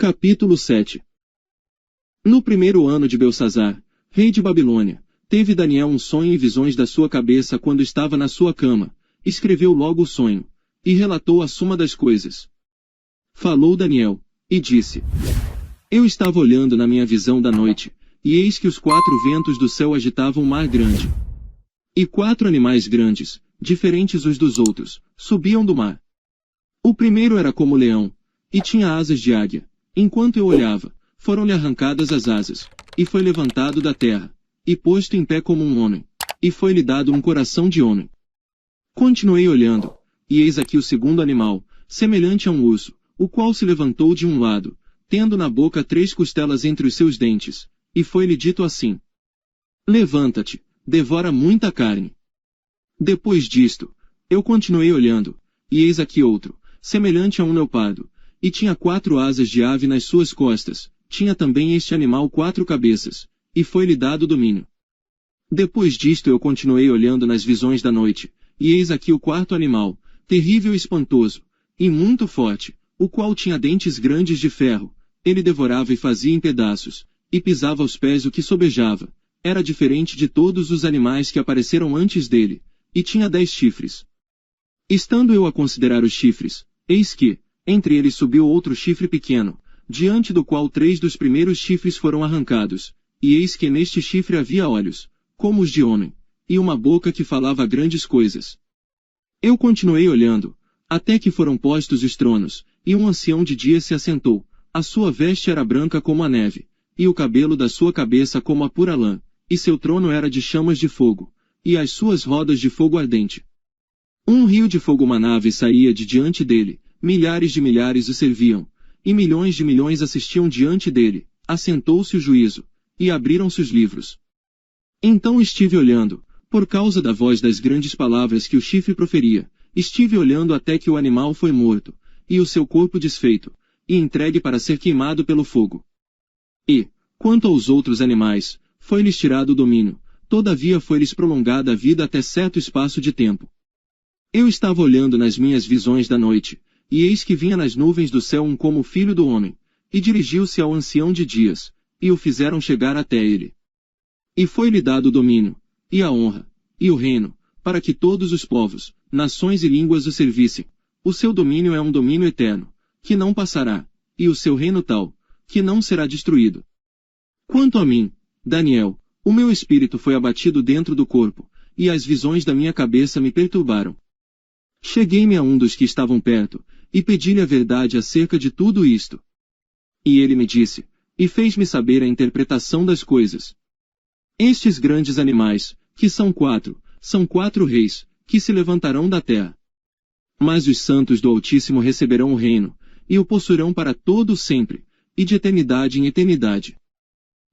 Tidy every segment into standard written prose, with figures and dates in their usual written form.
Capítulo 7. No primeiro ano de Belsazar, rei de Babilônia, teve Daniel um sonho e visões da sua cabeça quando estava na sua cama, escreveu logo o sonho, e relatou a suma das coisas. Falou Daniel, e disse: Eu estava olhando na minha visão da noite, e eis que os 4 ventos do céu agitavam um mar grande. E 4 animais grandes, diferentes uns dos outros, subiam do mar. O primeiro era como leão, e tinha asas de águia. Enquanto eu olhava, foram-lhe arrancadas as asas, e foi levantado da terra, e posto em pé como um homem, e foi-lhe dado um coração de homem. Continuei olhando, e eis aqui o segundo animal, semelhante a um urso, o qual se levantou de um lado, tendo na boca 3 costelas entre os seus dentes, e foi-lhe dito assim: Levanta-te, devora muita carne. Depois disto, eu continuei olhando, e eis aqui outro, semelhante a um leopardo, e tinha 4 asas de ave nas suas costas, tinha também este animal 4 cabeças, e foi-lhe dado domínio. Depois disto eu continuei olhando nas visões da noite, e eis aqui o 4º animal, terrível e espantoso, e muito forte, o qual tinha dentes grandes de ferro, ele devorava e fazia em pedaços, e pisava aos pés o que sobejava, era diferente de todos os animais que apareceram antes dele, e tinha 10 chifres. Estando eu a considerar os chifres, eis que, entre eles subiu outro chifre pequeno, diante do qual 3 dos primeiros chifres foram arrancados, e eis que neste chifre havia olhos, como os de homem, e uma boca que falava grandes coisas. Eu continuei olhando, até que foram postos os tronos, e um ancião de dia se assentou, a sua veste era branca como a neve, e o cabelo da sua cabeça como a pura lã, e seu trono era de chamas de fogo, e as suas rodas de fogo ardente. Um rio de fogo manava e saía de diante dele, milhares de milhares o serviam, e milhões de milhões assistiam diante dele, assentou-se o juízo, e abriram-se os livros. Então estive olhando, por causa da voz das grandes palavras que o chifre proferia, estive olhando até que o animal foi morto, e o seu corpo desfeito, e entregue para ser queimado pelo fogo. E, quanto aos outros animais, foi-lhes tirado o domínio, todavia foi-lhes prolongada a vida até certo espaço de tempo. Eu estava olhando nas minhas visões da noite, e eis que vinha nas nuvens do céu um como filho do homem, e dirigiu-se ao ancião de dias, e o fizeram chegar até ele. E foi-lhe dado o domínio, e a honra, e o reino, para que todos os povos, nações e línguas o servissem. O seu domínio é um domínio eterno, que não passará, e o seu reino tal, que não será destruído. Quanto a mim, Daniel, o meu espírito foi abatido dentro do corpo, e as visões da minha cabeça me perturbaram. Cheguei-me a um dos que estavam perto, e pedi-lhe a verdade acerca de tudo isto. E ele me disse, e fez-me saber a interpretação das coisas. Estes grandes animais, que são 4 reis, que se levantarão da terra. Mas os santos do Altíssimo receberão o reino, e o possuirão para todo sempre, e de eternidade em eternidade.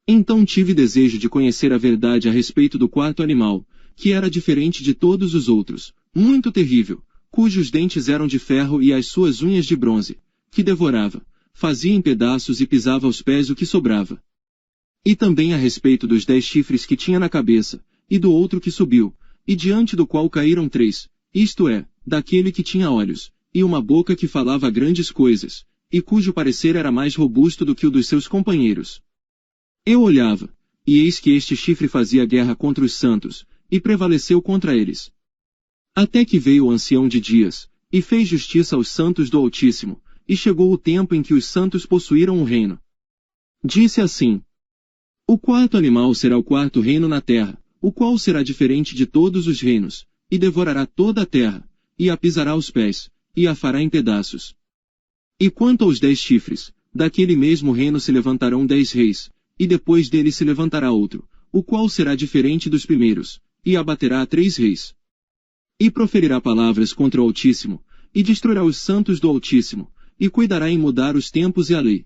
Então tive desejo de conhecer a verdade a respeito do 4º animal, que era diferente de todos os outros, muito terrível, cujos dentes eram de ferro e as suas unhas de bronze, que devorava, fazia em pedaços e pisava aos pés o que sobrava. E também a respeito dos 10 chifres que tinha na cabeça, e do outro que subiu, e diante do qual caíram 3, isto é, daquele que tinha olhos, e uma boca que falava grandes coisas, e cujo parecer era mais robusto do que o dos seus companheiros. Eu olhava, e eis que este chifre fazia guerra contra os santos, e prevaleceu contra eles. Até que veio o ancião de dias, e fez justiça aos santos do Altíssimo, e chegou o tempo em que os santos possuíram o reino. Disse assim: O 4º animal será o 4º reino na terra, o qual será diferente de todos os reinos, e devorará toda a terra, e a pisará aos pés, e a fará em pedaços. E quanto aos 10 chifres, daquele mesmo reino se levantarão 10 reis, e depois dele se levantará outro, o qual será diferente dos primeiros, e abaterá a 3 reis. E proferirá palavras contra o Altíssimo, e destruirá os santos do Altíssimo, e cuidará em mudar os tempos e a lei.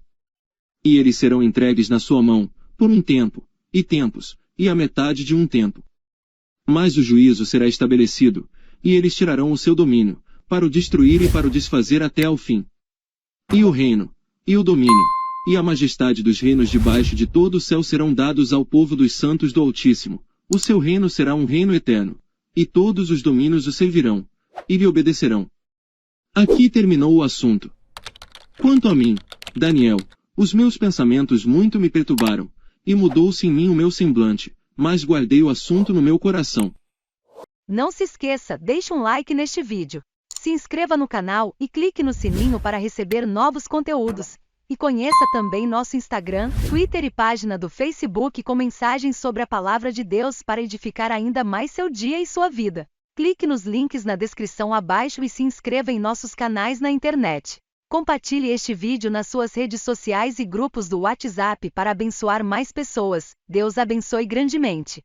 E eles serão entregues na sua mão, por um tempo, e tempos, e a metade de um tempo. Mas o juízo será estabelecido, e eles tirarão o seu domínio, para o destruir e para o desfazer até ao fim. E o reino, e o domínio, e a majestade dos reinos debaixo de todo o céu serão dados ao povo dos santos do Altíssimo. O seu reino será um reino eterno, e todos os domínios o servirão, e lhe obedecerão. Aqui terminou o assunto. Quanto a mim, Daniel, Os meus pensamentos muito me perturbaram, e mudou-se em mim o meu semblante, mas guardei o assunto no meu coração. Não se esqueça, deixe um like neste vídeo. Se inscreva no canal e clique no sininho para receber novos conteúdos. E conheça também nosso Instagram, Twitter e página do Facebook com mensagens sobre a Palavra de Deus para edificar ainda mais seu dia e sua vida. Clique nos links na descrição abaixo e se inscreva em nossos canais na internet. Compartilhe este vídeo nas suas redes sociais e grupos do WhatsApp para abençoar mais pessoas. Deus abençoe grandemente.